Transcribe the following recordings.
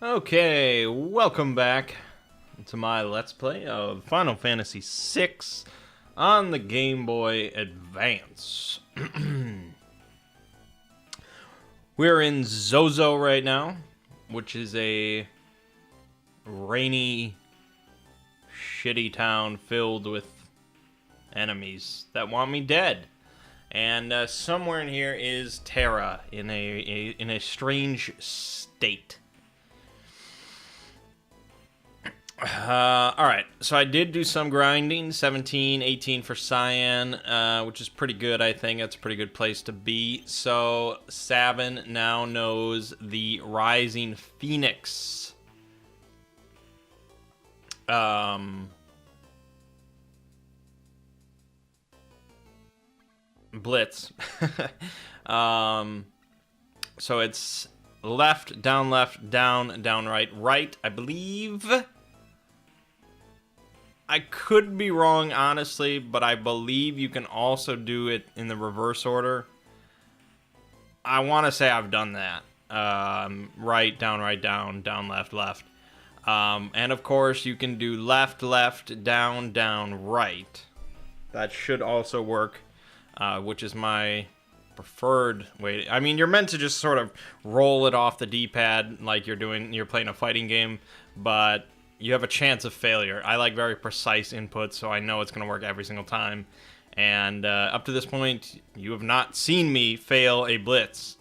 Okay, welcome back to my Let's Play of Final Fantasy VI on the Game Boy Advance. We're in Zozo right now, which is a rainy, shitty town filled with enemies that want me dead. And somewhere in here is Terra in a strange state. Alright, so I did do some grinding, 17, 18 for Cyan, which is pretty good, I think. That's a pretty good place to be. So, Sabin now knows the Rising Phoenix. Blitz. So it's left, down, right, right, I believe. I could be wrong, honestly, but I believe you can also do it in the reverse order. I want to say I've done that. Right, down, left, left. And of course, you can do left, down, right. That should also work, which is my preferred way. I mean, you're meant to just sort of roll it off the D-pad like you're playing a fighting game, but you have a chance of failure. I like very precise inputs, so I know it's going to work every single time. And up to this point, you have not seen me fail a blitz.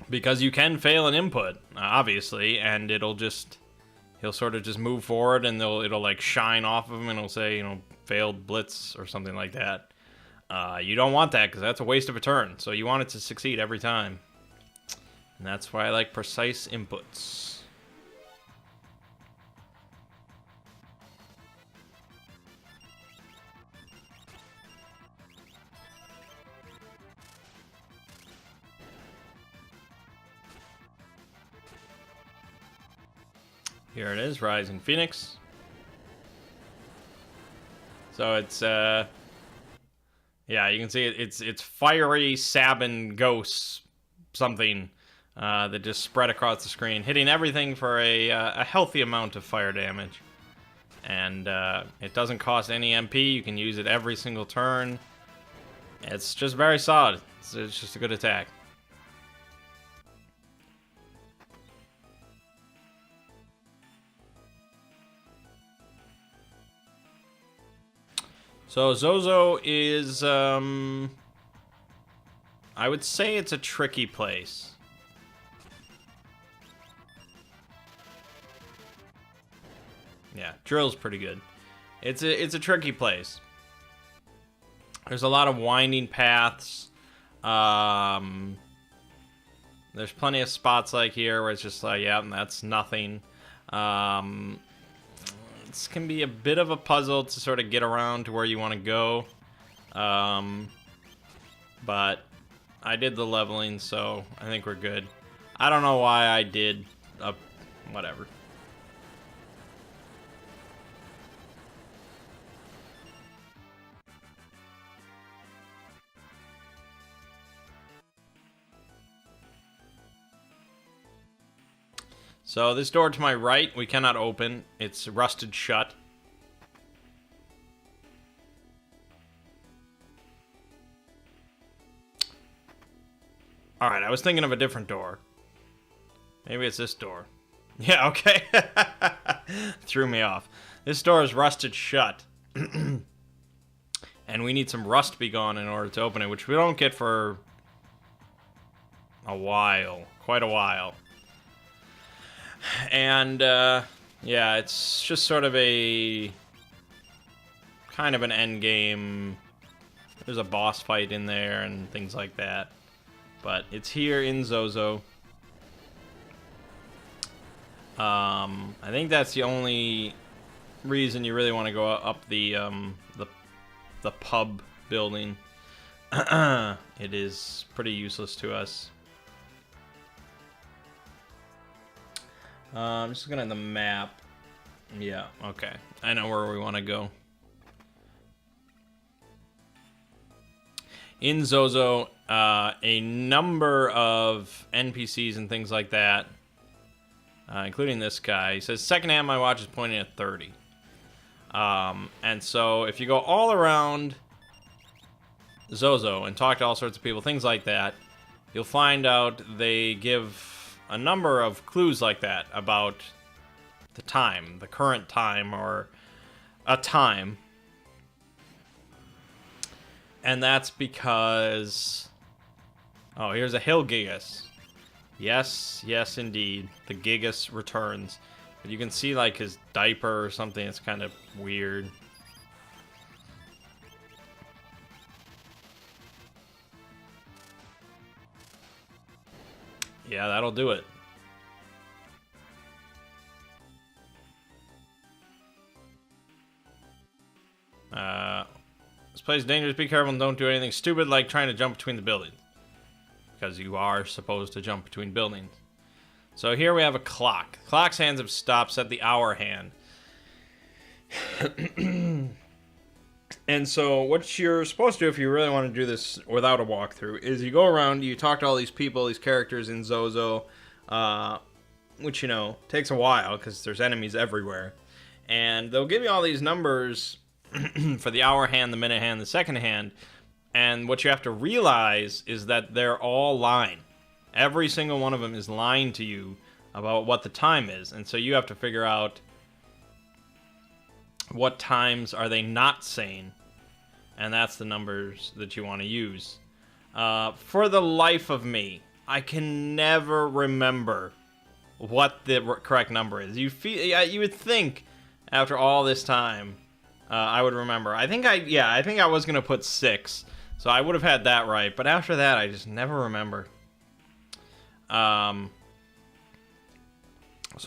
Because you can fail an input, obviously, and he'll sort of just move forward, and it'll like shine off of him, and it'll say, failed blitz or something like that. You don't want that, because that's a waste of a turn. So you want it to succeed every time. And that's why I like precise inputs. Here it is, Rising Phoenix. So it's, yeah, you can see it's fiery Sabin ghosts, something, that just spread across the screen, hitting everything for a healthy amount of fire damage. And it doesn't cost any MP, you can use it every single turn. It's just very solid, it's just a good attack. So Zozo is, I would say it's a tricky place. Yeah, Drill's pretty good. It's a tricky place. There's a lot of winding paths. There's plenty of spots like here where it's just like, yeah, that's nothing. This can be a bit of a puzzle to sort of get around to where you want to go. But I did the leveling, so I think we're good. I don't know why I did whatever. So this door to my right, we cannot open. It's rusted shut. Alright, I was thinking of a different door. Maybe it's this door. Yeah, okay. Threw me off. This door is rusted shut. And we need some rust be gone in order to open it, which we don't get for a while. Quite a while. And, yeah, it's just sort of a kind of an end game. There's a boss fight in there and things like that. But it's here in Zozo. I think that's the only reason you really want to go up the pub building. It is pretty useless to us. I'm just looking at the map. Yeah, okay. I know where we want to go. In Zozo, a number of NPCs and things like that including this guy. He says, second hand, my watch is pointing at 30. And so if you go all around Zozo and talk to all sorts of people, things like that, you'll find out they give a number of clues like that about the time, the current time, or a time. And that's because... Oh, here's a Hill Gigas. Yes, yes, indeed. The Gigas returns. But you can see, like, his diaper or something. It's kind of weird. Yeah, that'll do it. This place is dangerous. Be careful and don't do anything stupid like trying to jump between the buildings. Because you are supposed to jump between buildings. So here we have a clock. The clock's hands have stopped at the hour hand. And so what you're supposed to do if you really want to do this without a walkthrough is you go around, you talk to all these people, these characters in Zozo, which, you know, takes a while because there's enemies everywhere. And they'll give you all these numbers for the hour hand, the minute hand, the second hand. And what you have to realize is that they're all lying. Every single one of them is lying to you about what the time is. And so you have to figure out what times are they not saying. And that's the numbers that you want to use. For the life of me, I can never remember what the correct number is. You would think after all this time I would remember. I think I was going to put 6. So I would have had that right, but after that, I just never remember. So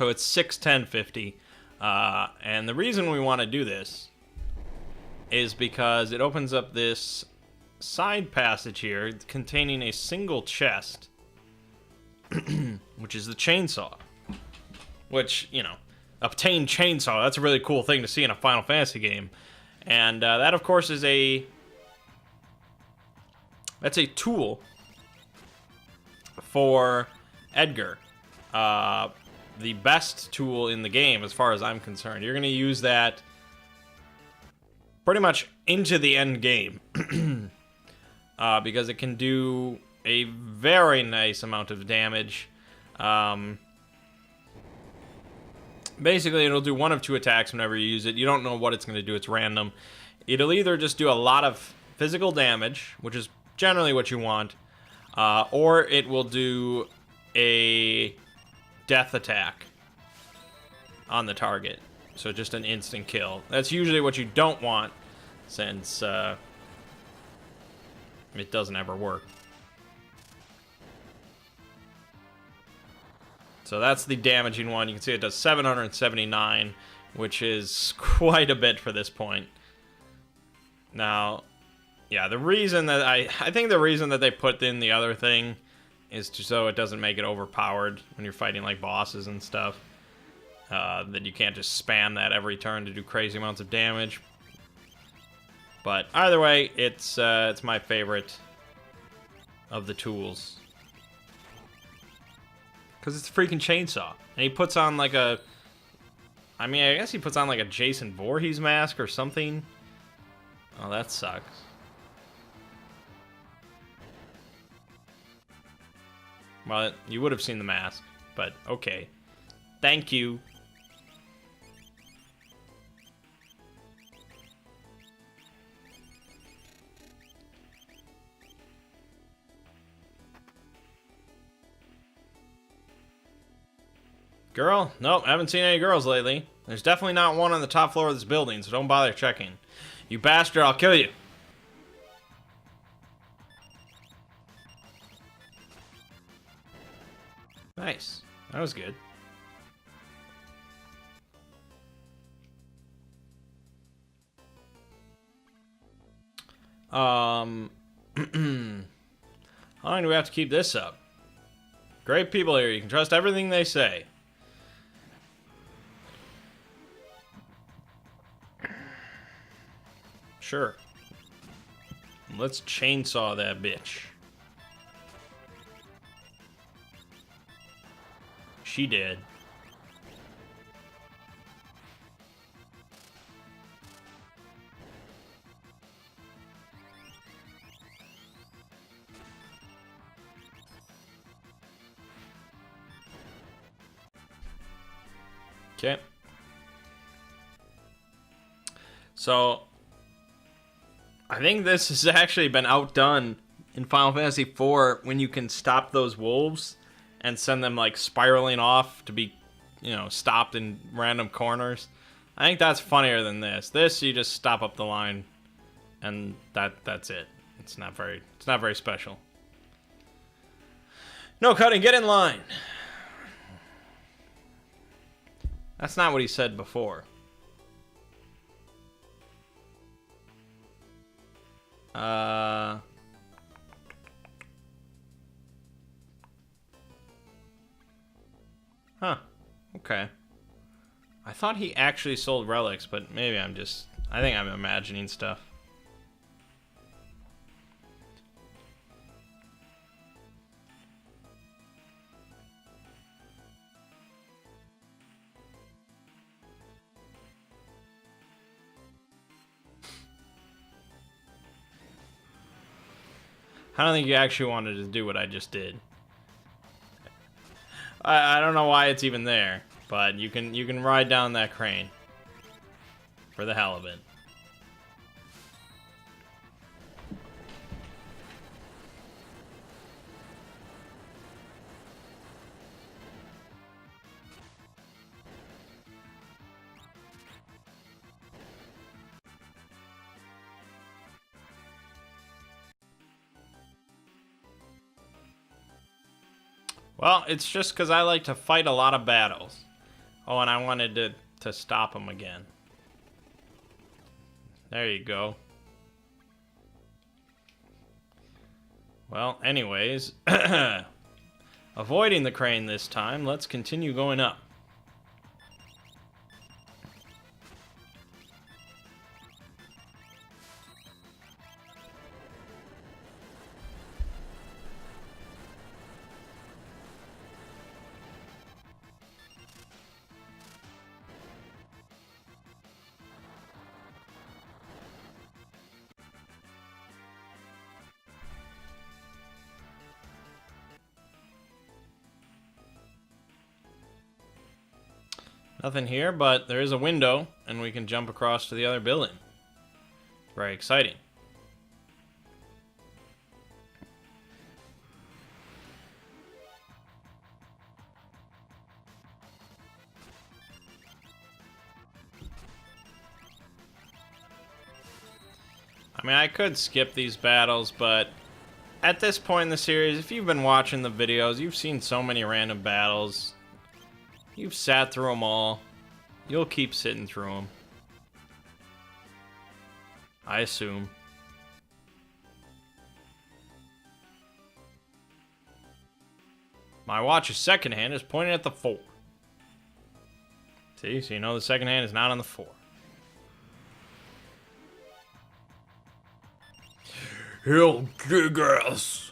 it's 6, 10, 50. And the reason we want to do this is because it opens up this side passage here containing a single chest, which is the chainsaw. Which, you know, obtain chainsaw, that's a really cool thing to see in a Final Fantasy game. And that, of course, is that's a tool for Edgar. The best tool in the game, as far as I'm concerned. You're going to use that pretty much into the end game. Because it can do a very nice amount of damage. Basically, it'll do one of 2 attacks whenever you use it. You don't know what it's going to do. It's random. It'll either just do a lot of physical damage, which is generally what you want, or it will do a death attack on the target. So just an instant kill. That's usually what you don't want, since it doesn't ever work. So that's the damaging one. You can see it does 779, which is quite a bit for this point. Now, yeah, the reason that I think the reason that they put in the other thing is so it doesn't make it overpowered when you're fighting like bosses and stuff. That you can't just spam that every turn to do crazy amounts of damage. But either way, it's my favorite of the tools. Because it's a freaking chainsaw. And he puts on like a... I mean, I guess he puts on like a Jason Voorhees mask or something. Oh, that sucks. Well, you would have seen the mask, but okay. Thank you. Girl? Nope, haven't seen any girls lately. There's definitely not one on the top floor of this building, so don't bother checking. You bastard, I'll kill you. Nice. That was good. How long do we have to keep this up? Great people here. You can trust everything they say. Sure. Let's chainsaw that bitch. She did. Okay. So, I think this has actually been outdone in Final Fantasy IV when you can stop those wolves and send them like spiraling off to be, stopped in random corners. I think that's funnier than this. This you just stop up the line, and that's it. It's not very special. No cutting. Get in line. That's not what he said before. Huh. Okay. I thought he actually sold relics, but maybe I think I'm imagining stuff. I don't think you actually wanted to do what I just did. I don't know why it's even there, but you can ride down that crane for the hell of it. Well, it's just because I like to fight a lot of battles. Oh, and I wanted to stop him again. There you go. Well, anyways, avoiding the crane this time, let's continue going up. Nothing here, but there is a window, and we can jump across to the other building. Very exciting. I mean, I could skip these battles, but at this point in the series, if you've been watching the videos, you've seen so many random battles. You've sat through them all. You'll keep sitting through them. I assume. My watch's second hand is pointing at the 4. See, so you know the second hand is not on the 4. He'll kick us.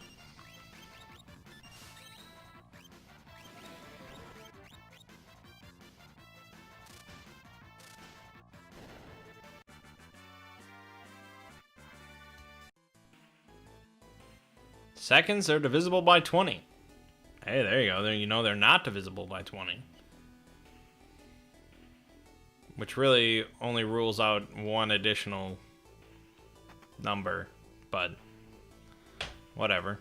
Seconds are divisible by 20. Hey, there you go. There, you know they're not divisible by 20. Which really only rules out one additional number, but whatever.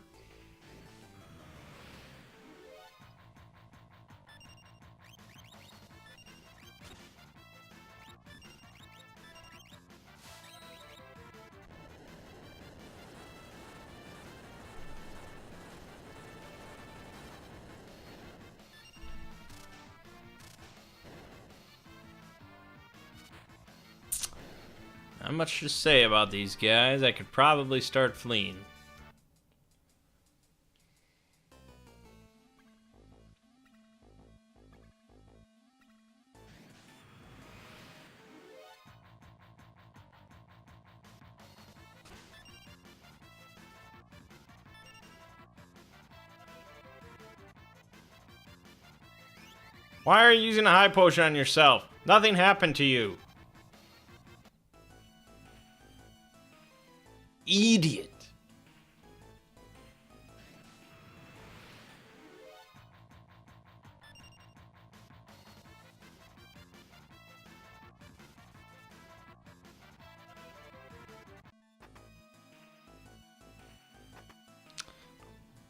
Not much to say about these guys. I could probably start fleeing. Why are you using a high potion on yourself? Nothing happened to you. Idiot.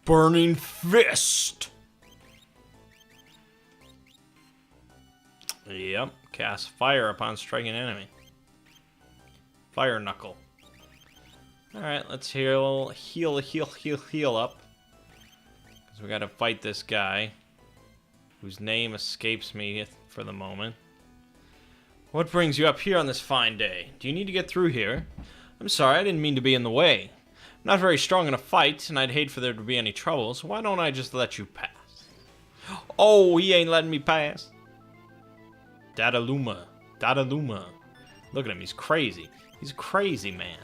Burning Fist. Yep. Cast fire upon striking enemy. Fire Knuckle. Alright, let's heal up. Because we gotta fight this guy, whose name escapes me for the moment. What brings you up here on this fine day? Do you need to get through here? I'm sorry, I didn't mean to be in the way. I'm not very strong in a fight, and I'd hate for there to be any trouble, so why don't I just let you pass? Oh, he ain't letting me pass. Dadaluma. Look at him, he's crazy. He's crazy, man.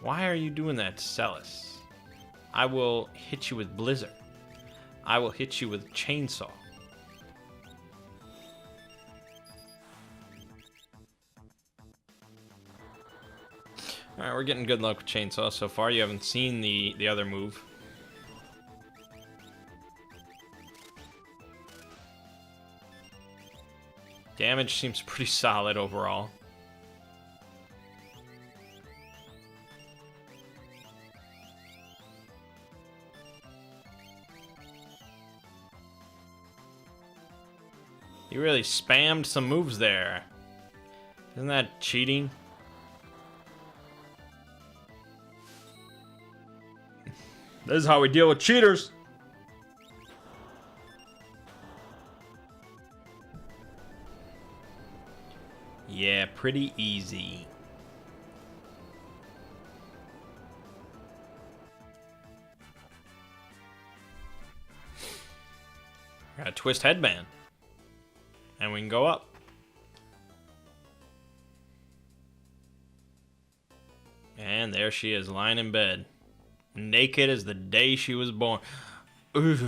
Why are you doing that, Celis? I will hit you with Blizzard. I will hit you with Chainsaw. Alright, we're getting good luck with Chainsaw so far. You haven't seen the other move. Damage seems pretty solid overall. You really spammed some moves there. Isn't that cheating? This is how we deal with cheaters. Yeah, pretty easy. Got a twist headband. And we can go up. And there she is, lying in bed. Naked as the day she was born. Ooh,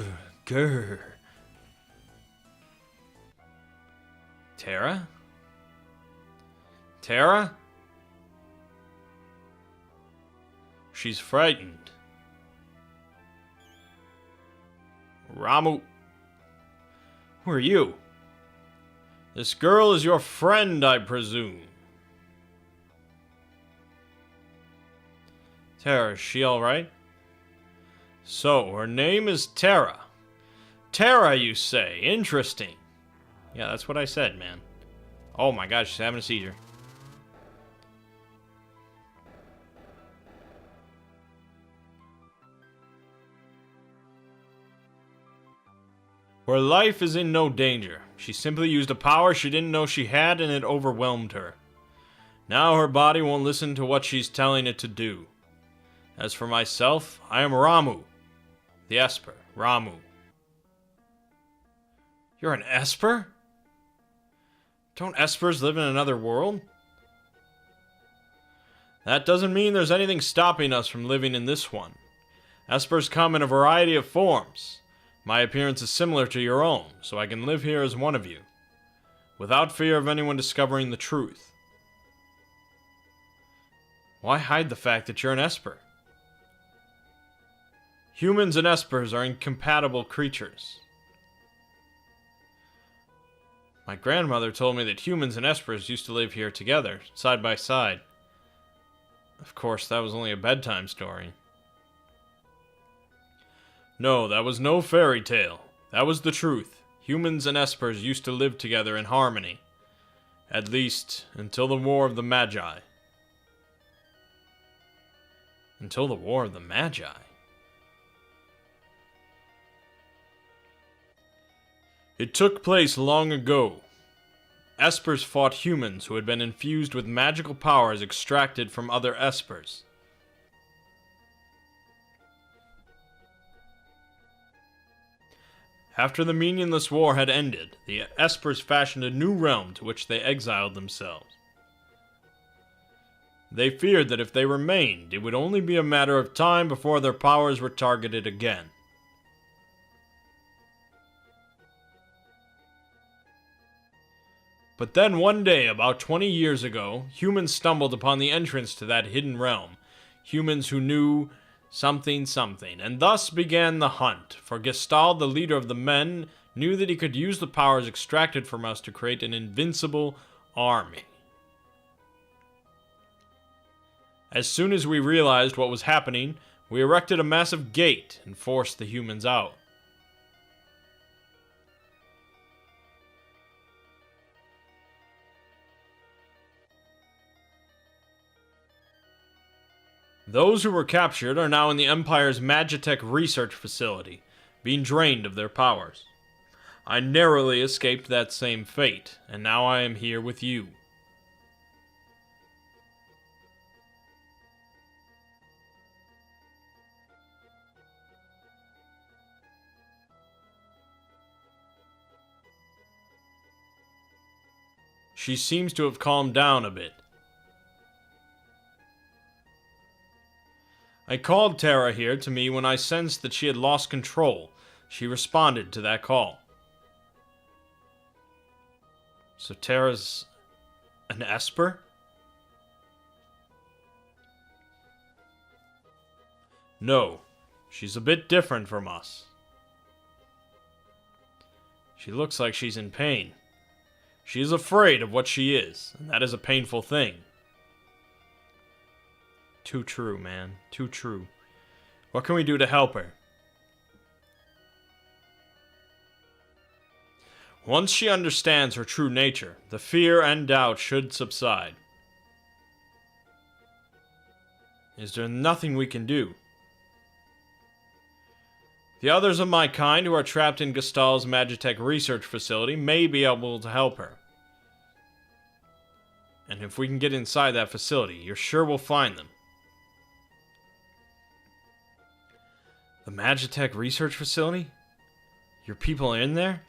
grr. Terra? Terra? She's frightened. Ramu. Who are you? This girl is your friend, I presume. Terra, is she alright? So, her name is Terra. Terra, you say? Interesting. Yeah, that's what I said, man. Oh my gosh, she's having a seizure. Her life is in no danger. She simply used a power she didn't know she had, and it overwhelmed her. Now her body won't listen to what she's telling it to do. As for myself, I am Ramu. The Esper, Ramu. You're an Esper? Don't Espers live in another world? That doesn't mean there's anything stopping us from living in this one. Espers come in a variety of forms. My appearance is similar to your own, so I can live here as one of you, without fear of anyone discovering the truth. Why hide the fact that you're an Esper? Humans and Espers are incompatible creatures. My grandmother told me that humans and Espers used to live here together, side by side. Of course, that was only a bedtime story. No, that was no fairy tale. That was the truth. Humans and Espers used to live together in harmony. At least, until the War of the Magi. Until the War of the Magi? It took place long ago. Espers fought humans who had been infused with magical powers extracted from other Espers. After the meaningless war had ended, the Espers fashioned a new realm to which they exiled themselves. They feared that if they remained, it would only be a matter of time before their powers were targeted again. But then one day, about 20 years ago, humans stumbled upon the entrance to that hidden realm. Humans who knew something, and thus began the hunt, for Gestalt, the leader of the men, knew that he could use the powers extracted from us to create an invincible army. As soon as we realized what was happening, We erected a massive gate and forced the humans out. Those who were captured are now in the Empire's Magitech research facility, being drained of their powers. I narrowly escaped that same fate, and now I am here with you. She seems to have calmed down a bit. I called Terra here to me when I sensed that she had lost control. She responded to that call. So Terra's an Esper? No, she's a bit different from us. She looks like she's in pain. She is afraid of what she is, and that is a painful thing. Too true, man. Too true. What can we do to help her? Once she understands her true nature, the fear and doubt should subside. Is there nothing we can do? The others of my kind who are trapped in Gestal's Magitech research facility may be able to help her. And if we can get inside that facility, you're sure we'll find them. The Magitech research facility? Your people are in there?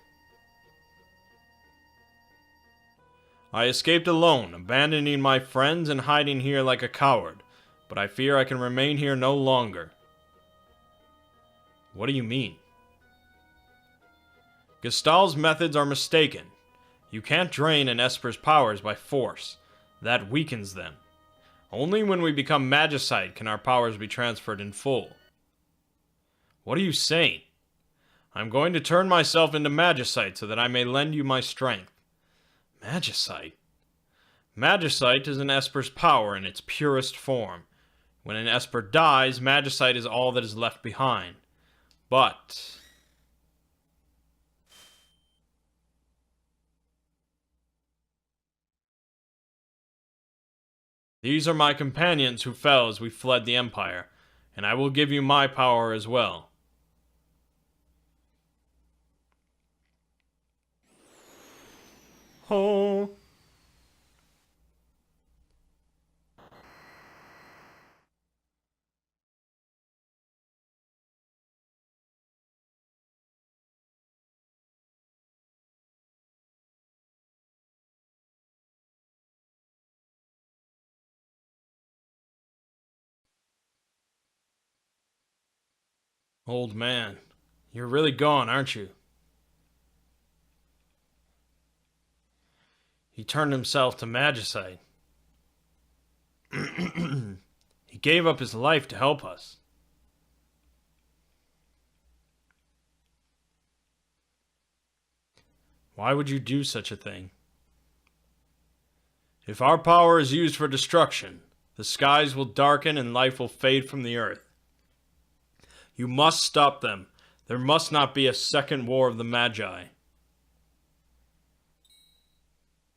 I escaped alone, abandoning my friends and hiding here like a coward, but I fear I can remain here no longer. What do you mean? Gestal's methods are mistaken. You can't drain an Esper's powers by force. That weakens them. Only when we become Magicite can our powers be transferred in full. What are you saying? I'm going to turn myself into Magicite so that I may lend you my strength. Magicite? Magicite is an Esper's power in its purest form. When an Esper dies, Magicite is all that is left behind. But these are my companions who fell as we fled the Empire, and I will give you my power as well. Oh. Old man, you're really gone, aren't you? He turned himself to Magicite. He gave up his life to help us. Why would you do such a thing? If our power is used for destruction, the skies will darken and life will fade from the earth. You must stop them. There must not be a second war of the Magi.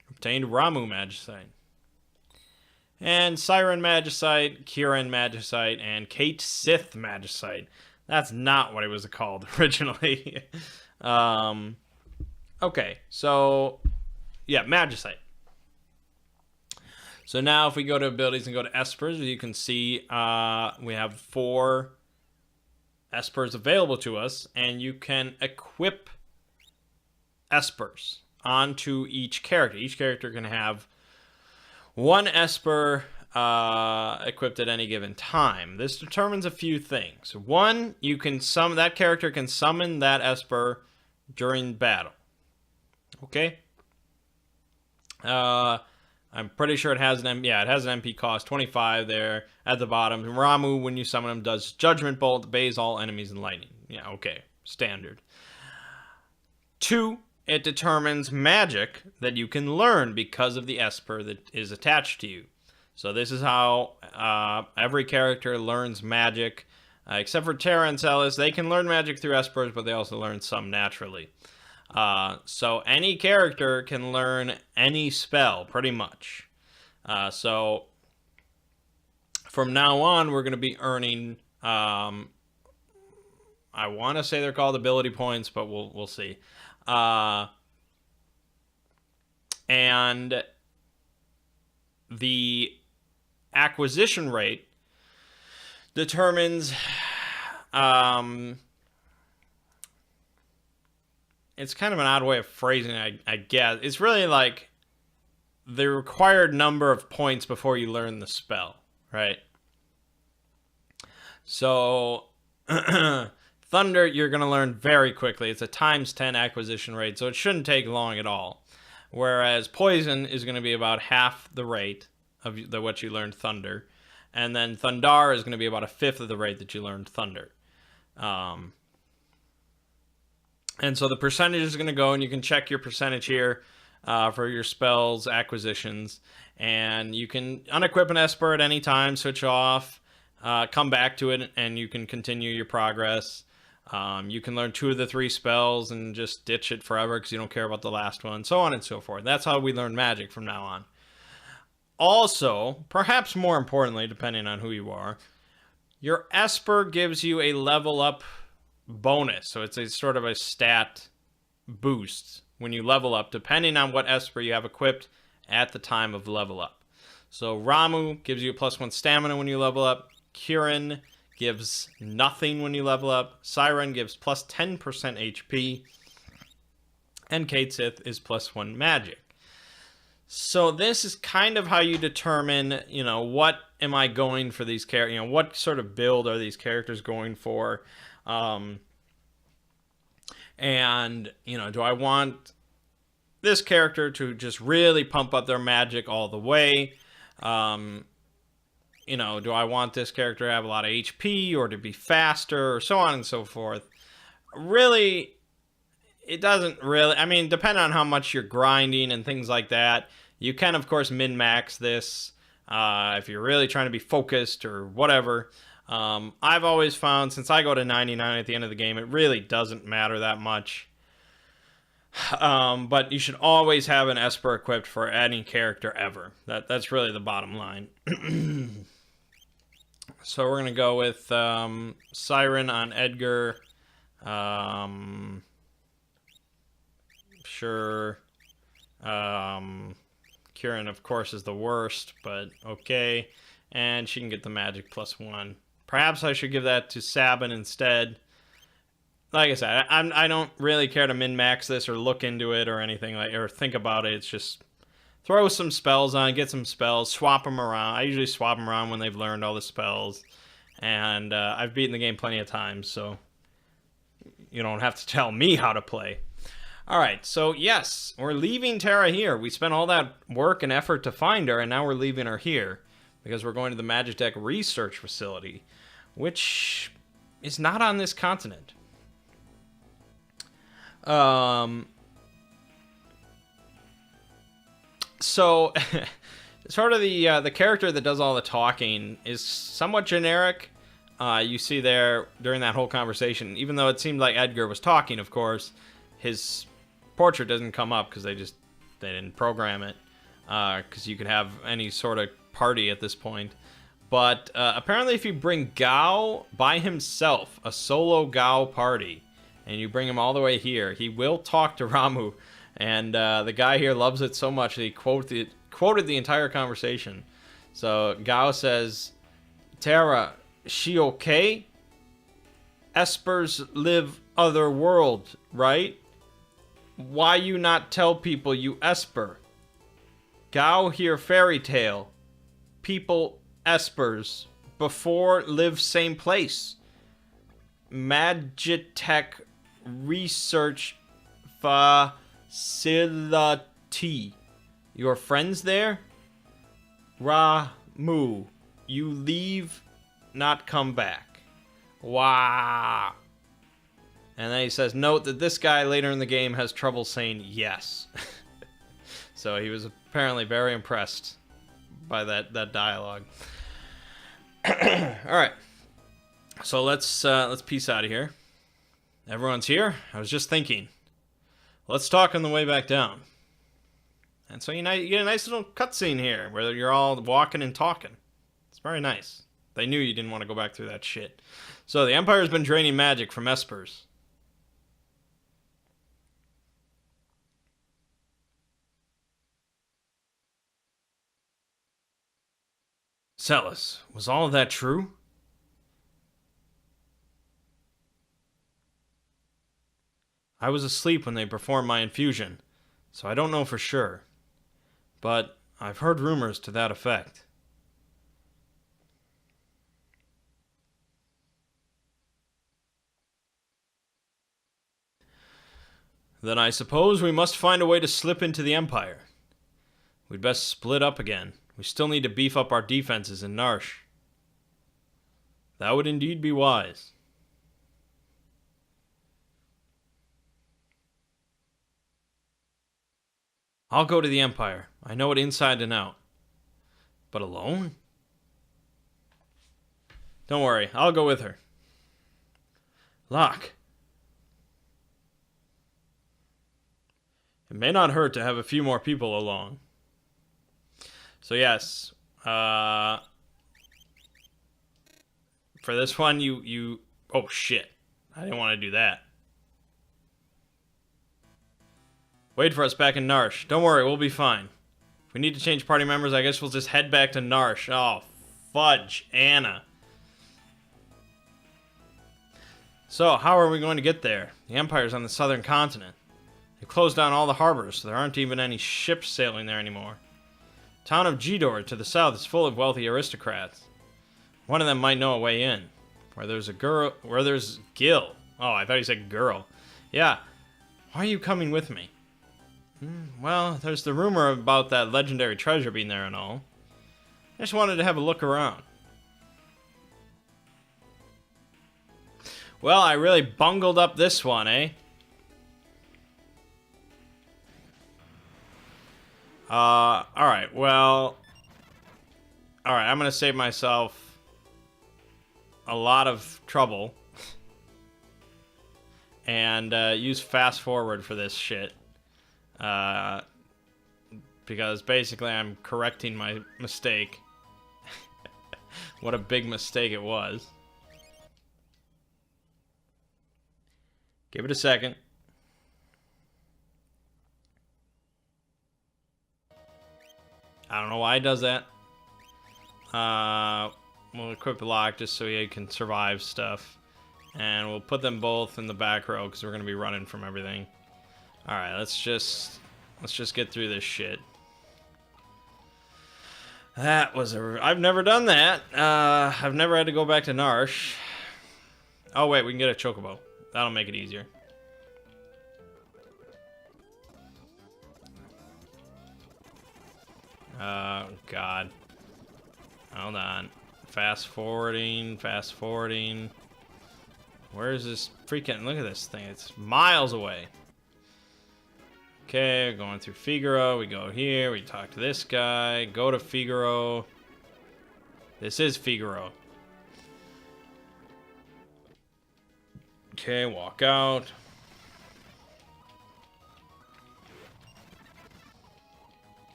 Obtained Ramu Magicite. And Siren Magicite, Kieran Magicite, and Kate Sith Magicite. That's not what it was called originally. Okay, so yeah, Magicite. So now if we go to abilities and go to Espers, you can see we have 4 Espers available to us, and you can equip Espers onto each character. Each character can have 1 Esper equipped at any given time. This determines a few things. 1, you can summon that character can summon that Esper during battle. Okay. I'm pretty sure it has an it has an MP cost 25 there at the bottom. Ramu, when you summon him, does Judgment Bolt, bays all enemies in lightning. Yeah, okay, standard. 2, it determines magic that you can learn because of the Esper that is attached to you. So this is how every character learns magic. Except for Terra and Celis, they can learn magic through espers, but they also learn some naturally. So any character can learn any spell, pretty much. So from now on, we're going to be earning, I want to say they're called ability points, but we'll see. And the acquisition rate determines, it's kind of an odd way of phrasing it, I guess. It's really like the required number of points before you learn the spell, right? So Thunder, you're going to learn very quickly. It's a times 10 acquisition rate, so it shouldn't take long at all. Whereas Poison is going to be about half the rate of what you learned Thunder. And then Thundar is going to be about a fifth of the rate that you learned Thunder. And so the percentage is going to go, and you can check your percentage here for your spells, acquisitions. And you can unequip an Esper at any time, switch off, come back to it, and you can continue your progress. You can learn 2 of the 3 spells and just ditch it forever because you don't care about the last one, so on and so forth. That's how we learn magic from now on. Also, perhaps more importantly, depending on who you are, your Esper gives you a level up bonus. So it's a sort of a stat boost when you level up, depending on what Esper you have equipped at the time of level up. So Ramu gives you a +1 stamina when you level up. Kirin gives nothing when you level up. Siren gives +10% HP. And Kate Sith is +1 magic. So this is kind of how you determine, what am I going for these characters? What sort of build are these characters going for? And, do I want this character to just really pump up their magic all the way? Do I want this character to have a lot of HP or to be faster or so on and so forth? Really, it doesn't really, depending on how much you're grinding and things like that, you can, of course, min-max this if you're really trying to be focused or whatever. I've always found, since I go to 99 at the end of the game, it really doesn't matter that much. But you should always have an Esper equipped for any character ever. That's really the bottom line. So we're going to go with Siren on Edgar. Sure. Kirin, of course, is the worst, but okay. And she can get the magic +1. Perhaps I should give that to Sabin instead. Like I said, I don't really care to min-max this or look into it or anything or think about it. It's just throw some spells on, get some spells, swap them around. I usually swap them around when they've learned all the spells. And I've beaten the game plenty of times, so you don't have to tell me how to play. All right, so yes, we're leaving Terra here. We spent all that work and effort to find her, and now we're leaving her here because we're going to the Magitech Research Facility, which is not on this continent. So sort of the character that does all the talking is somewhat generic. You see there during that whole conversation, even though it seemed like Edgar was talking, of course, his portrait doesn't come up because they didn't program it, because you could have any sort of party at this point. But apparently if you bring Gao by himself, a solo Gao party, and you bring him all the way here, he will talk to Ramu. And the guy here loves it so much that he quoted the entire conversation. So Gao says, Terra, she okay? Espers live other world, right? Why you not tell people you Esper? Gao hear fairy tale. People Espers before live same place. Magitech Research Facility. Your friends there? Ramu, you leave, not come back. Wow. And then he says, note that this guy later in the game has trouble saying yes. So he was apparently very impressed by that dialogue. All right. So let's peace out of here. Everyone's here? I was just thinking. Let's talk on the way back down. And so you get a nice little cutscene here where you're all walking and talking. It's very nice. They knew you didn't want to go back through that shit. So the Empire's been draining magic from espers. Celis, was all of that true? I was asleep when they performed my infusion, so I don't know for sure. But I've heard rumors to that effect. Then I suppose we must find a way to slip into the Empire. We'd best split up again. We still need to beef up our defenses in Narsh. That would indeed be wise. I'll go to the Empire. I know it inside and out. But alone? Don't worry, I'll go with her. Locke. It may not hurt to have a few more people along. So yes, for this one, you oh shit, I didn't want to do that. Wait for us back in Narsh. Don't worry, we'll be fine. If we need to change party members, I guess we'll just head back to Narsh. Oh, fudge, Anna. So, how are we going to get there? The Empire's on the southern continent. They closed down all the harbors, so there aren't even any ships sailing there anymore. The town of Gidor to the south is full of wealthy aristocrats. One of them might know a way in. Where there's Gil. Oh, I thought you said girl. Yeah. Why are you coming with me? Well, there's the rumor about that legendary treasure being there and all. I just wanted to have a look around. Well, I really bungled up this one, eh? Alright, well... Alright, I'm gonna save myself a lot of trouble. And, use fast forward for this shit. Because basically I'm correcting my mistake. What a big mistake it was. Give it a second. I don't know why it does that. We'll equip Locke just so he can survive stuff. And we'll put them both in the back row because we're going to be running from everything. Alright, let's just get through this shit. That was I've never done that. I've never had to go back to Narsh. Oh wait, we can get a chocobo. That'll make it easier. Oh god. Hold on. Fast forwarding. Where is this freaking... Look at this thing. It's miles away. Okay, going through Figaro. We go here. We talk to this guy. Go to Figaro. This is Figaro. Okay, walk out.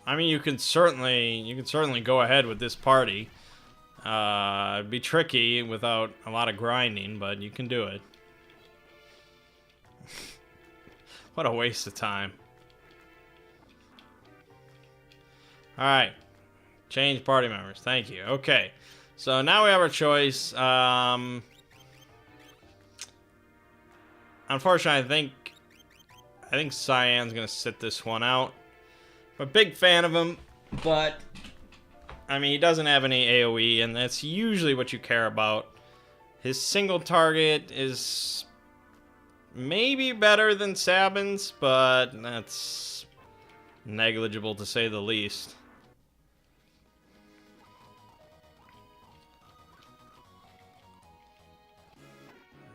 I mean, you can certainly go ahead with this party. It'd be tricky without a lot of grinding, but you can do it. What a waste of time. Alright. Change party members. Thank you. Okay. So now we have our choice. Unfortunately, I think Cyan's gonna sit this one out. I'm a big fan of him, but I mean, he doesn't have any AoE, and that's usually what you care about. His single target is maybe better than Sabin's, but that's negligible to say the least.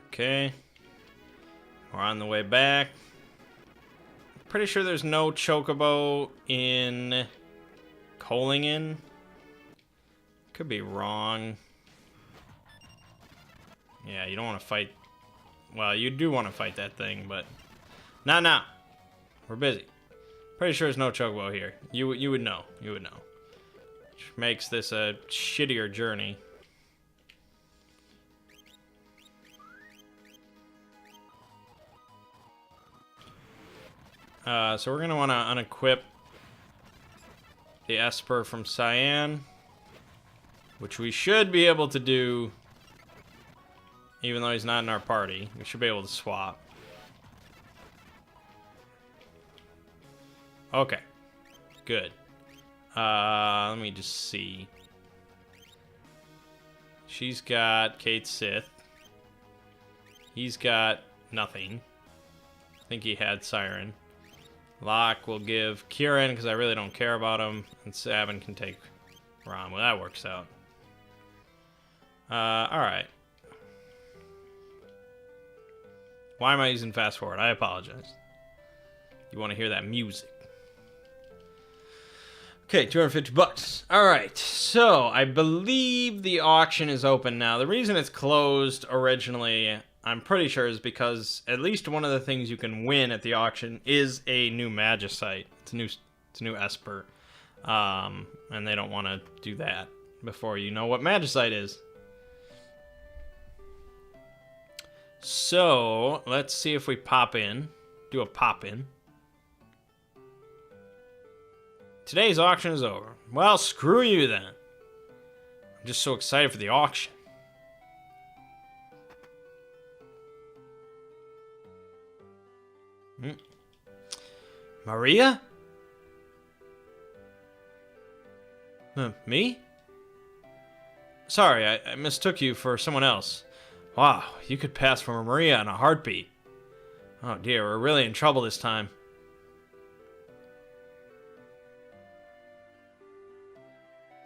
Okay. We're on the way back. Pretty sure there's no chocobo in Kolingen. Could be wrong. Yeah, you don't want to fight. Well, you do want to fight that thing, but not now. We're busy. Pretty sure there's no chocobo here. You would know. You would know. Which makes this a shittier journey. So we're gonna want to unequip the Esper from Cyan, which we should be able to do, even though he's not in our party. We should be able to swap. Okay, good. Let me just see. She's got Kate Sith. He's got nothing. I think he had Siren. Locke will give Kieran, because I really don't care about him. And Sabin can take Rom. Well, that works out. Alright. Why am I using fast forward? I apologize. You want to hear that music. Okay, 250 bucks. Alright, so I believe the auction is open now. The reason it's closed originally, I'm pretty sure, is because at least one of the things you can win at the auction is a new Magicite. It's a new Esper. And they don't want to do that before you know what Magicite is. So, let's see if we pop in. Do a pop in. Today's auction is over. Well, screw you then. I'm just so excited for the auction. Maria? Me? Sorry, I mistook you for someone else. Wow, you could pass for a Maria in a heartbeat. Oh dear, we're really in trouble this time.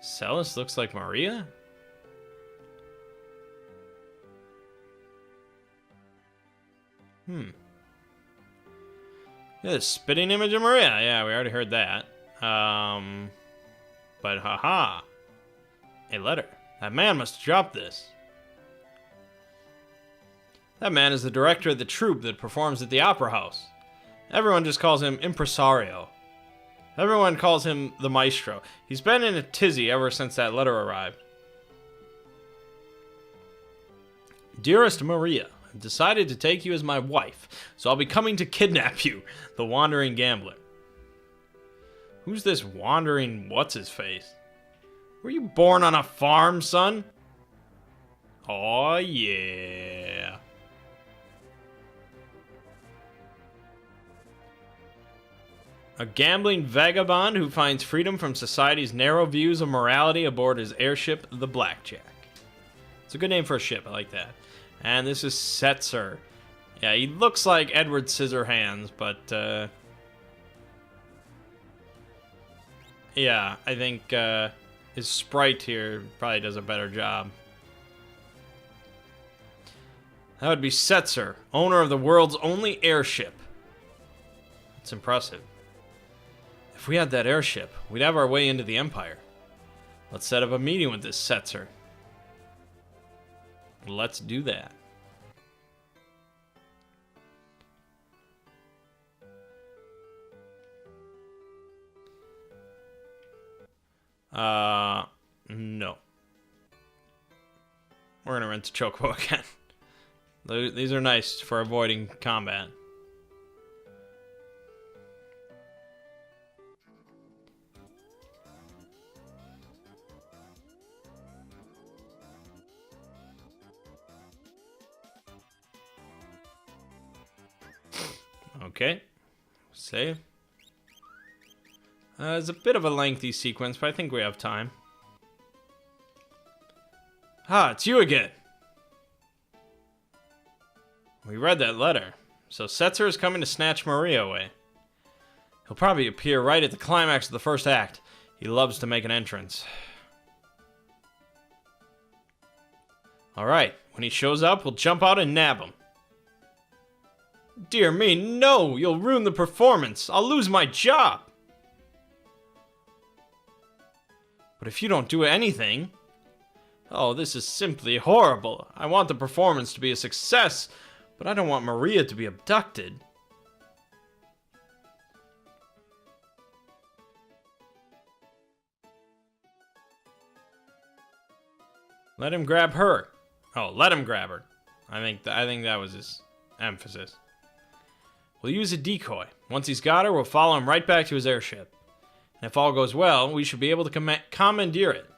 Celis looks like Maria? Yeah, the spitting image of Maria. Yeah, we already heard that. But haha. A letter. That man must have dropped this. That man is the director of the troupe that performs at the Opera House. Everyone just calls him Impresario. Everyone calls him the Maestro. He's been in a tizzy ever since that letter arrived. Dearest Maria, I've decided to take you as my wife, so I'll be coming to kidnap you, the wandering gambler. Who's this wandering what's-his-face? Were you born on a farm, son? Aw, yeah. A gambling vagabond who finds freedom from society's narrow views of morality aboard his airship, the Blackjack. It's a good name for a ship, I like that. And this is Setzer. Yeah, he looks like Edward Scissorhands, but, yeah, I think, his sprite here probably does a better job. That would be Setzer, owner of the world's only airship. That's impressive. If we had that airship, we'd have our way into the Empire. Let's set up a meeting with this Setzer. Let's do that. No. We're gonna rent the Chocobo again. These are nice for avoiding combat. Okay. Save. It's a bit of a lengthy sequence, but I think we have time. Ah, it's you again. We read that letter. So Setzer is coming to snatch Maria away. He'll probably appear right at the climax of the first act. He loves to make an entrance. Alright, when he shows up, we'll jump out and nab him. Dear me, no! You'll ruin the performance! I'll lose my job! But if you don't do anything, Oh, this is simply horrible. I want the performance to be a success, but I don't want Maria to be abducted. Let him grab her. Oh, let him grab her. I think that was his emphasis. We'll use a decoy. Once he's got her, we'll follow him right back to his airship. And if all goes well, we should be able to commandeer it.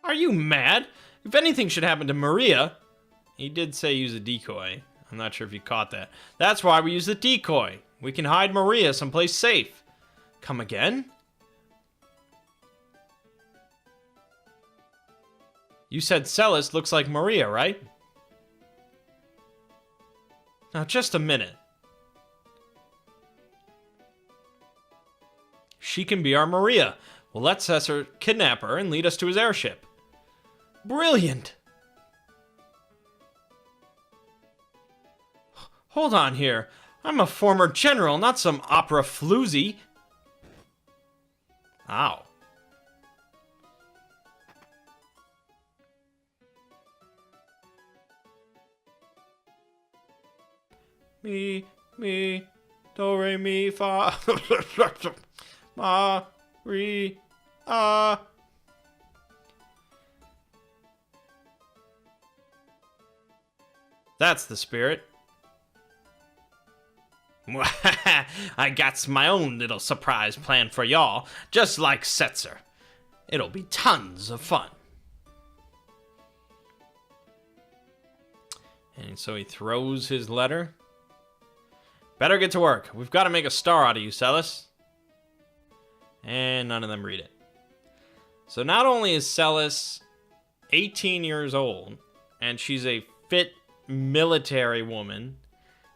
Are you mad? If anything should happen to Maria... He did say use a decoy. I'm not sure if you caught that. That's why we use the decoy. We can hide Maria someplace safe. Come again? You said Celis looks like Maria, right? Now, just a minute. She can be our Maria. Well, let's Cesar kidnap her and lead us to his airship. Brilliant! Hold on here. I'm a former general, not some opera floozy. Ow. Me, do, re, mi, fa, ma, re, That's the spirit. I got my own little surprise plan for y'all, just like Setzer. It'll be tons of fun. And so he throws his letter. Better get to work. We've got to make a star out of you, Celis. And none of them read it. So not only is Celis 18 years old, and she's a fit military woman,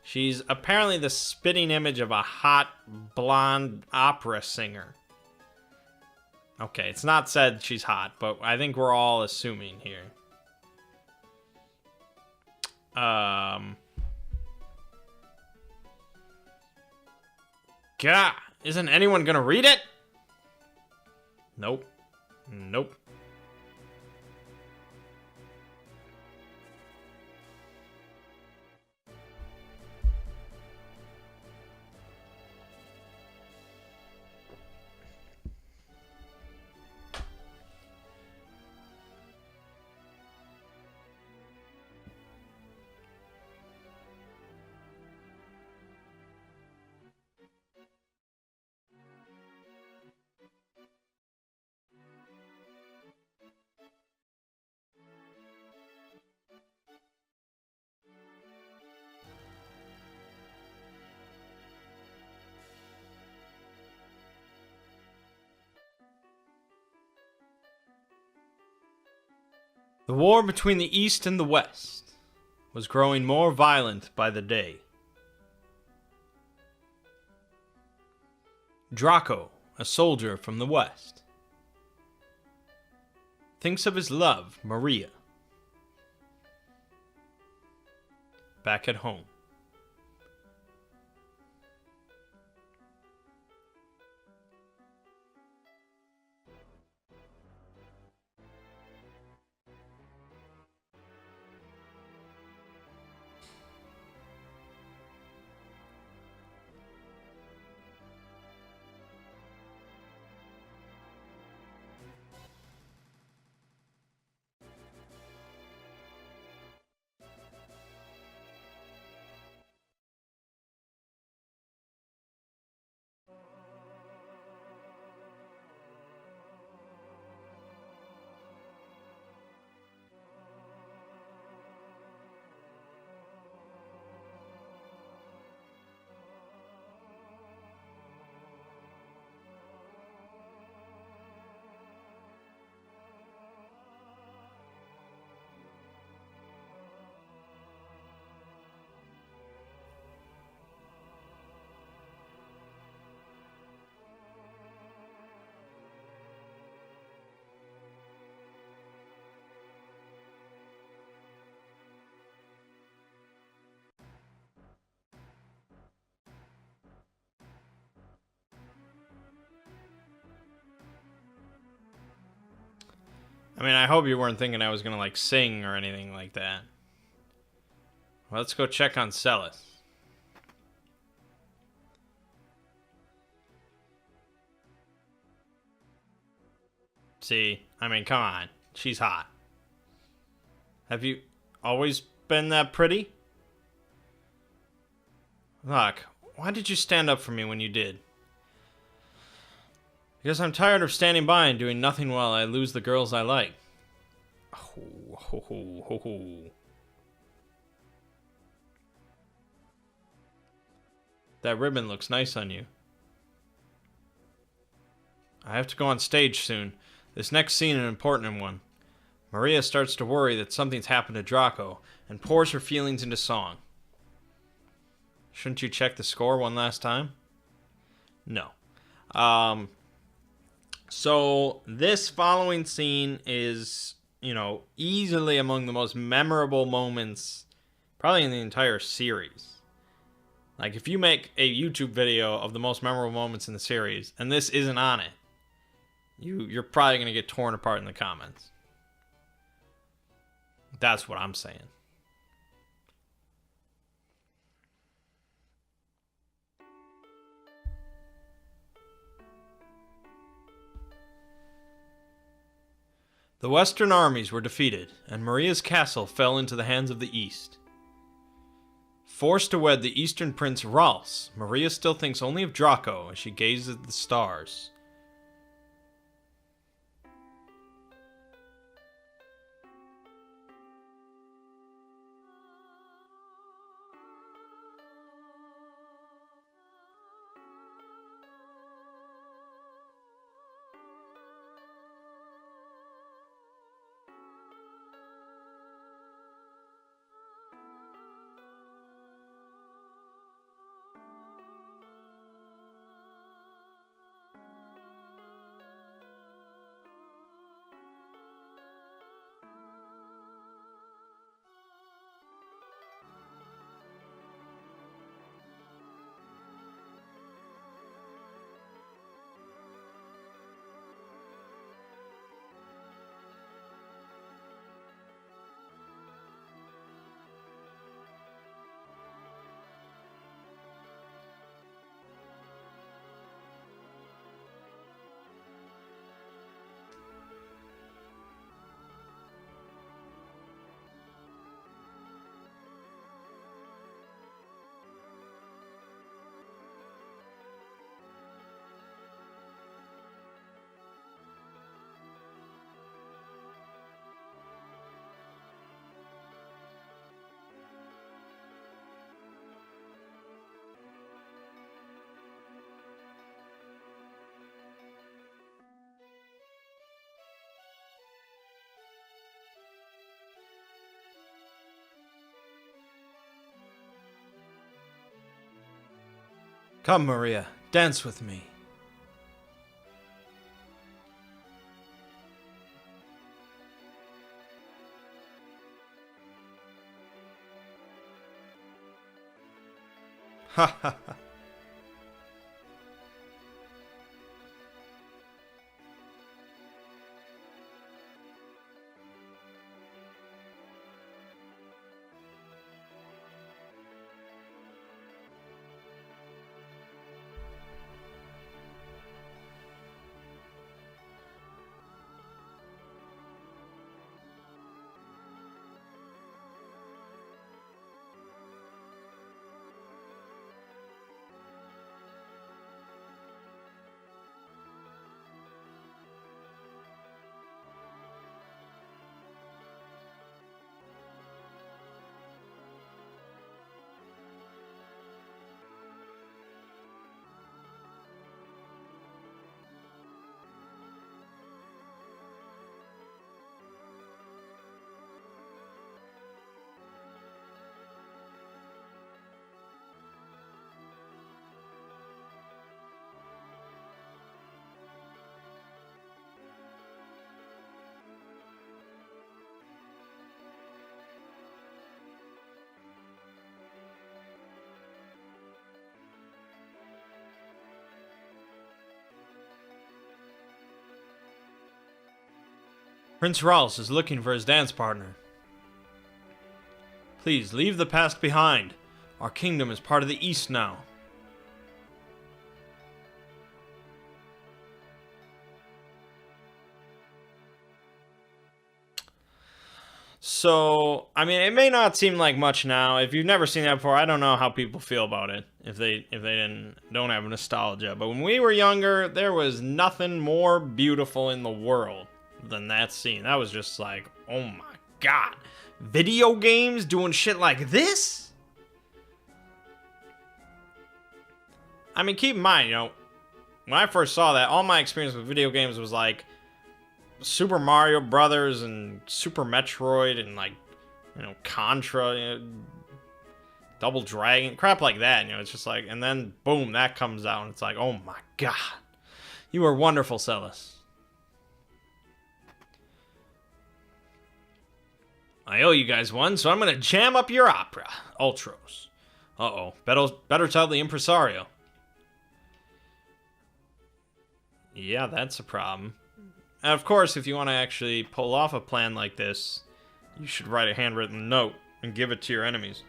she's apparently the spitting image of a hot, blonde opera singer. Okay, it's not said she's hot, but I think we're all assuming here. God, isn't anyone gonna read it? Nope. Nope. The war between the East and the West was growing more violent by the day. Draco, a soldier from the West, thinks of his love, Maria, back at home. I mean, I hope you weren't thinking I was gonna, like, sing or anything like that. Well, let's go check on Celis. See, I mean, come on. She's hot. Have you always been that pretty? Look, why did you stand up for me when you did? Because I'm tired of standing by and doing nothing while I lose the girls I like. Ho, ho, ho, ho, ho. That ribbon looks nice on you. I have to go on stage soon. This next scene is an important one. Maria starts to worry that something's happened to Draco and pours her feelings into song. Shouldn't you check the score one last time? No. So this following scene is, easily among the most memorable moments probably in the entire series. Like, if you make a YouTube video of the most memorable moments in the series, and this isn't on it, you're probably going to get torn apart in the comments. That's what I'm saying. The Western armies were defeated, and Maria's castle fell into the hands of the East. Forced to wed the Eastern Prince Ralse, Maria still thinks only of Draco as she gazes at the stars. Come, Maria, dance with me. Ha ha ha. Prince Ralph is looking for his dance partner. Please, leave the past behind. Our kingdom is part of the East now. So, I mean, it may not seem like much now. If you've never seen that before, I don't know how people feel about it if they don't have nostalgia. But when we were younger, there was nothing more beautiful in the world than that scene. That was just like, oh my god. Video games doing shit like this? I mean, keep in mind, you know, when I first saw that, all my experience with video games was like Super Mario Brothers and Super Metroid and like, you know, Contra, you know, Double Dragon, crap like that, you know, it's just like, and then boom, that comes out and it's like, oh my god, you are wonderful, Celis. I owe you guys one, so I'm gonna jam up your opera, Ultros. Uh-oh, better tell the impresario. Yeah, that's a problem. And of course, if you want to actually pull off a plan like this, you should write a handwritten note and give it to your enemies.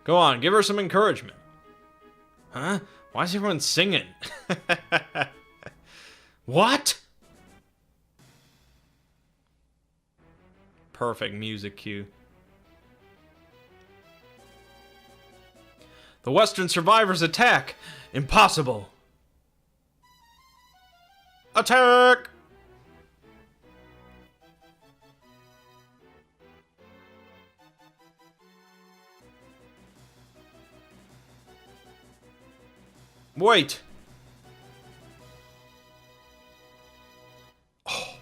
Go on, give her some encouragement. Huh? Why is everyone singing? What? Perfect music cue. The Western survivors attack! Impossible! Attack! Wait! Oh.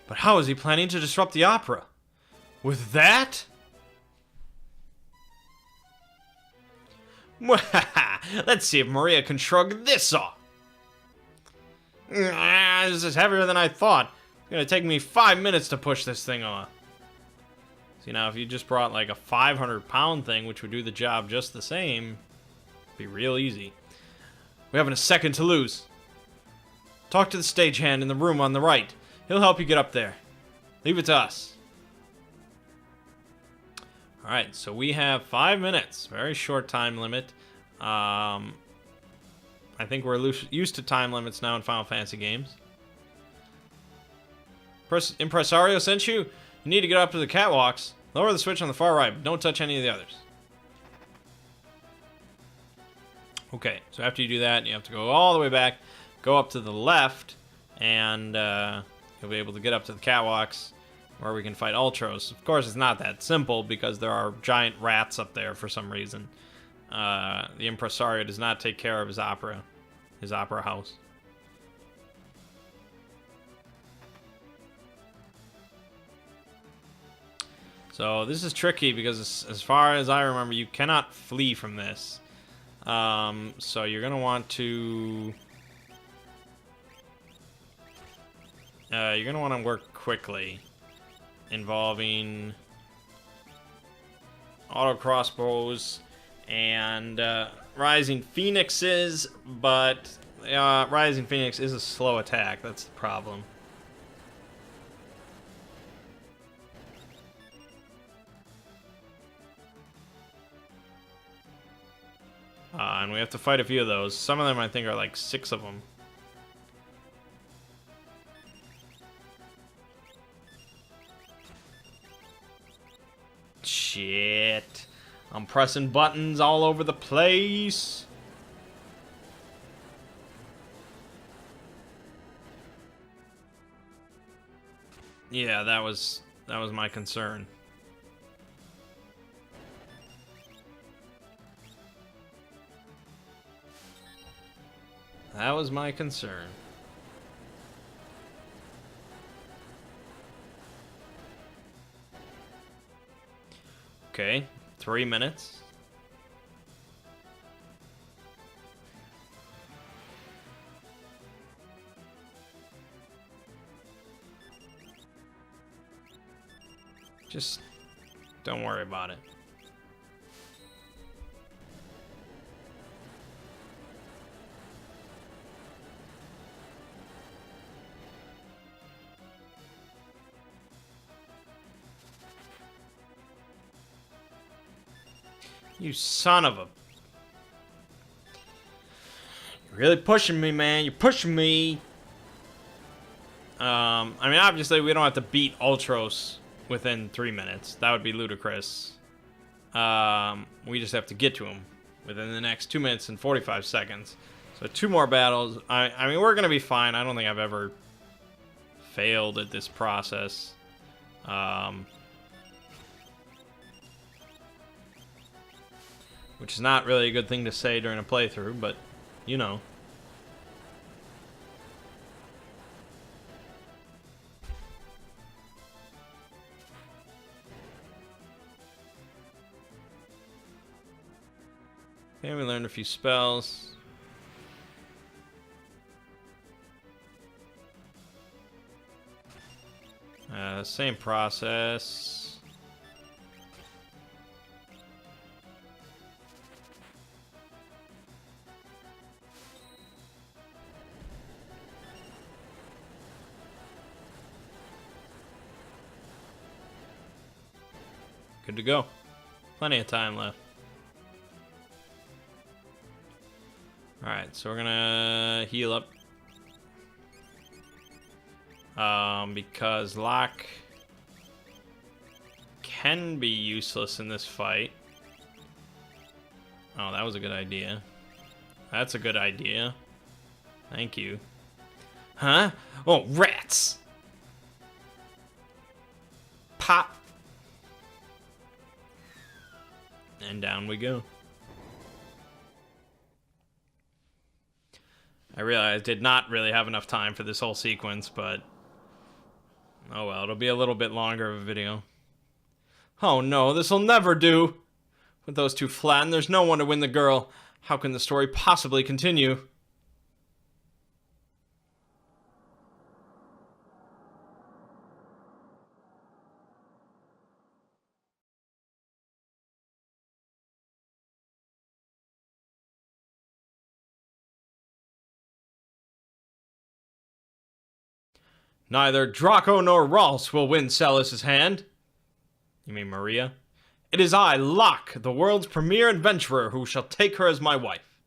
But how is he planning to disrupt the opera? With that? Let's see if Maria can shrug this off. This is heavier than I thought. It's gonna take me 5 minutes to push this thing off. See, now if you just brought like a 500-pound thing, which would do the job just the same, it'd be real easy. We haven't a second to lose. Talk to the stagehand in the room on the right. He'll help you get up there. Leave it to us. Alright, so we have 5 minutes. Very short time limit. I think we're used to time limits now in Final Fantasy games. Impresario sent you? You need to get up to the catwalks. Lower the switch on the far right, but don't touch any of the others. Okay, so after you do that, you have to go all the way back, go up to the left, and you'll be able to get up to the catwalks where we can fight Ultros. Of course, it's not that simple because there are giant rats up there for some reason. The impresario does not take care of his opera house. So this is tricky because as far as I remember, you cannot flee from this. So you're gonna want to work quickly, involving auto crossbows and Rising Phoenixes, but Rising Phoenix is a slow attack. That's the problem. And we have to fight a few of those. Some of them, I think, are like 6 of them. Shit. I'm pressing buttons all over the place. Yeah, that was my concern. That was my concern. Okay, 3 minutes. Just don't worry about it. You son of a... You're really pushing me, man. You're pushing me. I mean, obviously, we don't have to beat Ultros within 3 minutes. That would be ludicrous. We just have to get to him within the next 2 minutes and 45 seconds. So 2 more battles. I mean, we're going to be fine. I don't think I've ever failed at this process. Which is not really a good thing to say during a playthrough, but, you know. Okay, we learned a few spells. Same process. Good to go. Plenty of time left. Alright, so we're gonna heal up. Because lock can be useless in this fight. Oh, that was a good idea. That's a good idea. Thank you. Huh? Oh, rats! Pop! And down we go. I realized I did not really have enough time for this whole sequence, but... oh well, it'll be a little bit longer of a video. Oh no, this'll never do! With those two flattened, there's no one to win the girl. How can the story possibly continue? Neither Draco nor Ralst will win Celis's hand. You mean Maria? It is I, Locke, the world's premier adventurer, who shall take her as my wife.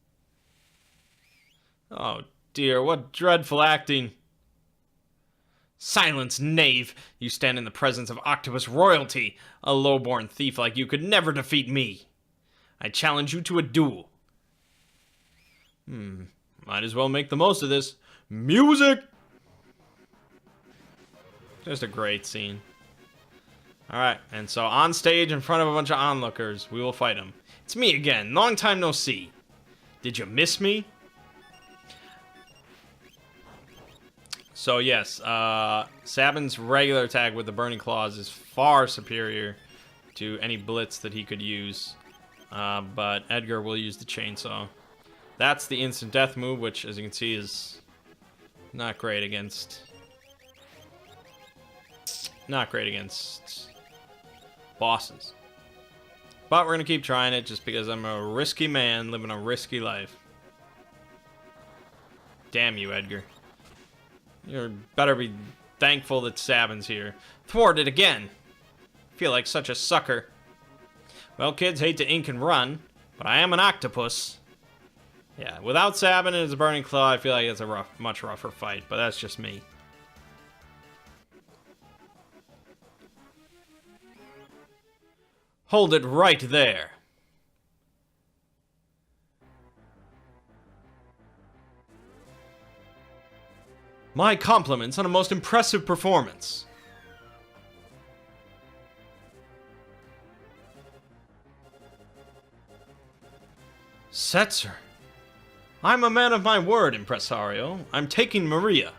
Oh dear, what dreadful acting. Silence, knave! You stand in the presence of Octopus royalty. A low-born thief like you could never defeat me. I challenge you to a duel. Might as well make the most of this. Music! Just a great scene. Alright, and so on stage in front of a bunch of onlookers, we will fight him. It's me again, long time no see. Did you miss me? So yes, Sabin's regular attack with the Burning Claws is far superior to any blitz that he could use. But Edgar will use the chainsaw. That's the instant death move, which as you can see is not great against... bosses. But we're gonna keep trying it just because I'm a risky man living a risky life. Damn you, Edgar. You better be thankful that Sabin's here. Thwarted again. Feel like such a sucker. Well, kids hate to ink and run, but I am an octopus. Yeah, without Sabin and his Burning Claw, I feel like it's a much rougher fight, but that's just me. Hold it right there. My compliments on a most impressive performance. Setzer. I'm a man of my word, impresario. I'm taking Maria.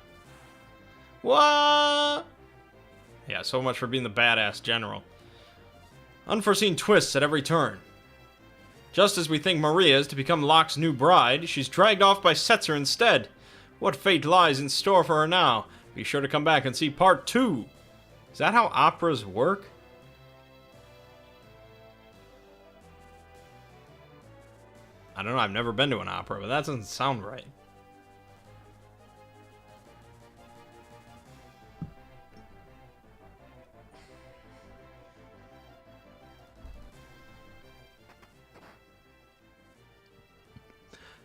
What? Yeah, so much for being the badass general. Unforeseen twists at every turn. Just as we think Maria is to become Locke's new bride, she's dragged off by Setzer instead. What fate lies in store for her now? Be sure to come back and see part 2. Is that how operas work? I don't know, I've never been to an opera, but that doesn't sound right.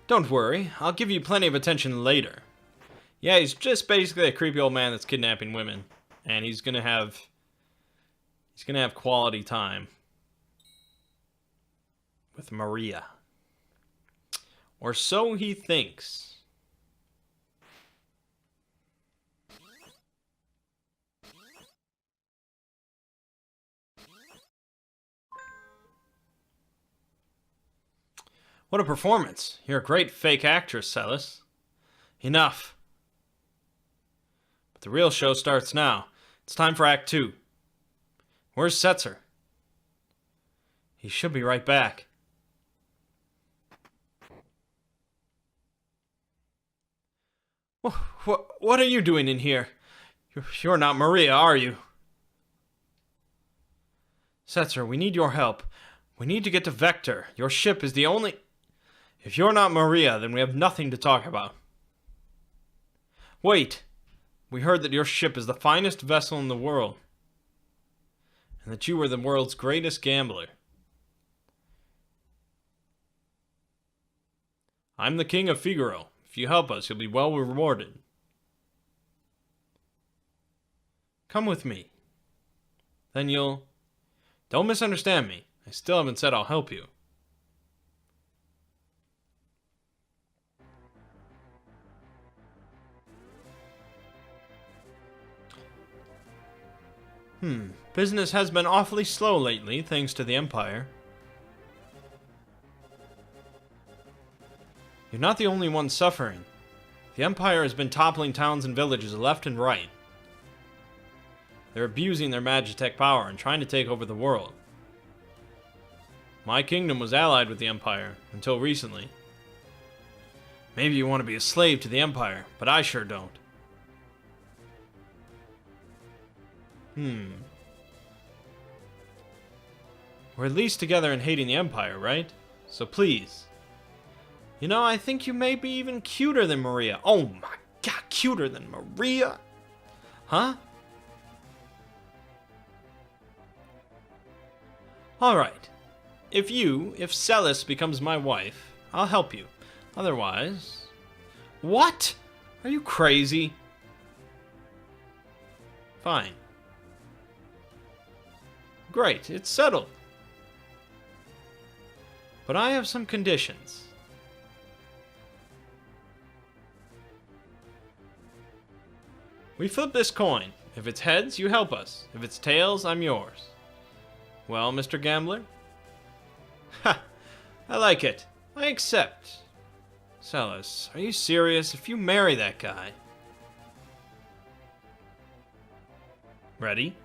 Don't worry, I'll give you plenty of attention later. Yeah, he's just basically a creepy old man that's kidnapping women. And he's gonna have quality time with Maria. Or so he thinks. What a performance. You're a great fake actress, Celis. Enough. But the real show starts now. It's time for Act 2. Where's Setzer? He should be right back. What are you doing in here? You're not Maria, are you? Setzer, we need your help. We need to get to Vector. Your ship is the only... If you're not Maria, then we have nothing to talk about. Wait. We heard that your ship is the finest vessel in the world. And that you were the world's greatest gambler. I'm the King of Figaro. If you help us, you'll be well rewarded. Come with me. Then you'll... Don't misunderstand me. I still haven't said I'll help you. Business has been awfully slow lately, thanks to the Empire. You're not the only one suffering. The Empire has been toppling towns and villages left and right. They're abusing their Magitech power and trying to take over the world. My kingdom was allied with the Empire, until recently. Maybe you want to be a slave to the Empire, but I sure don't. We're at least together in hating the Empire, right? So please. You know, I think you may be even cuter than Maria. Oh my god, cuter than Maria? Huh? Alright. If Celis becomes my wife, I'll help you. Otherwise... What? Are you crazy? Fine. Great, it's settled. But I have some conditions. We flip this coin. If it's heads, you help us. If it's tails, I'm yours. Well, Mr. Gambler? Ha! I like it. I accept. Celis, are you serious? If you marry that guy... Ready?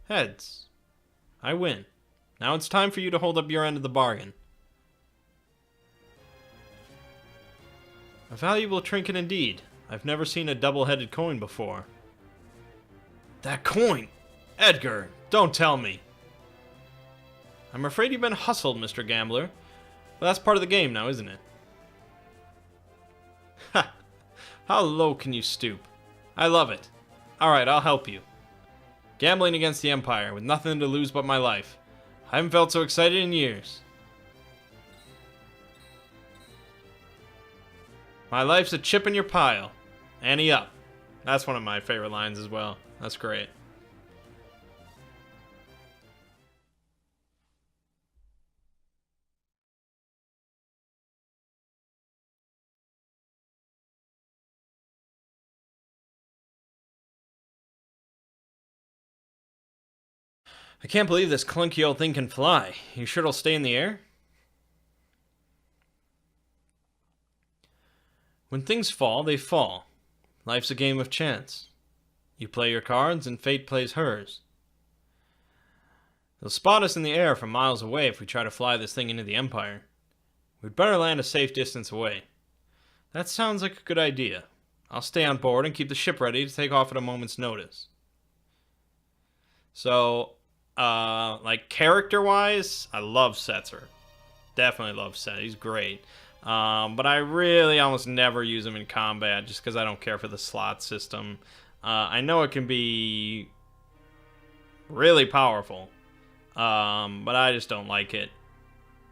Heads. I win. Now it's time for you to hold up your end of the bargain. A valuable trinket indeed. I've never seen a double-headed coin before. That coin! Edgar, don't tell me! I'm afraid you've been hustled, Mr. Gambler. But that's part of the game now, isn't it? Ha! How low can you stoop? I love it. Alright, I'll help you. Gambling against the Empire, with nothing to lose but my life. I haven't felt so excited in years. My life's a chip in your pile. Ante up. That's one of my favorite lines as well. That's great. I can't believe this clunky old thing can fly. You sure it'll stay in the air? When things fall, they fall. Life's a game of chance. You play your cards, and fate plays hers. They'll spot us in the air from miles away if we try to fly this thing into the Empire. We'd better land a safe distance away. That sounds like a good idea. I'll stay on board and keep the ship ready to take off at a moment's notice. So, like character-wise, I love Setzer. Definitely love Setzer. He's great. But I really almost never use him in combat just because I don't care for the slot system. I know it can be really powerful, but I just don't like it.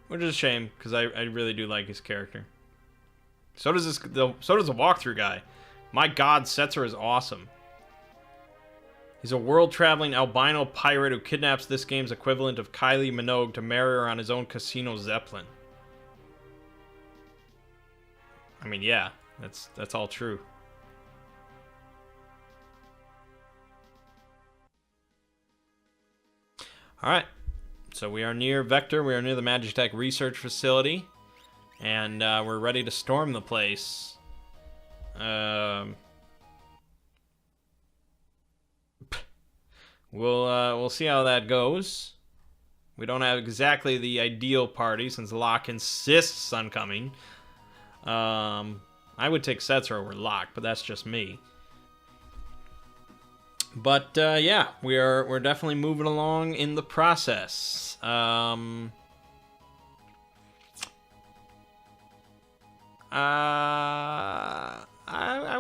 Which is a shame because I really do like his character. So does the walkthrough guy. My God, Setzer is awesome. He's a world-traveling albino pirate who kidnaps this game's equivalent of Kylie Minogue to marry her on his own casino Zeppelin. I mean, yeah, that's all true. Alright, so we are near Vector, we are near the Magitech Research Facility, and we're ready to storm the place. We'll see how that goes. We don't have exactly the ideal party since Locke insists on coming. I would take Setzer over Locke, but that's just me. But yeah, we're definitely moving along in the process. I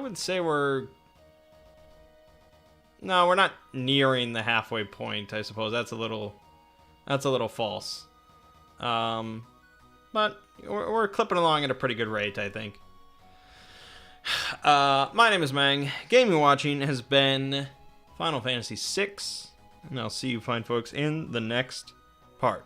would say we're not nearing the halfway point. I suppose that's a little false. But we're clipping along at a pretty good rate, I think. My name is Mangg. Gaming watching has been Final Fantasy VI, and I'll see you fine folks in the next part.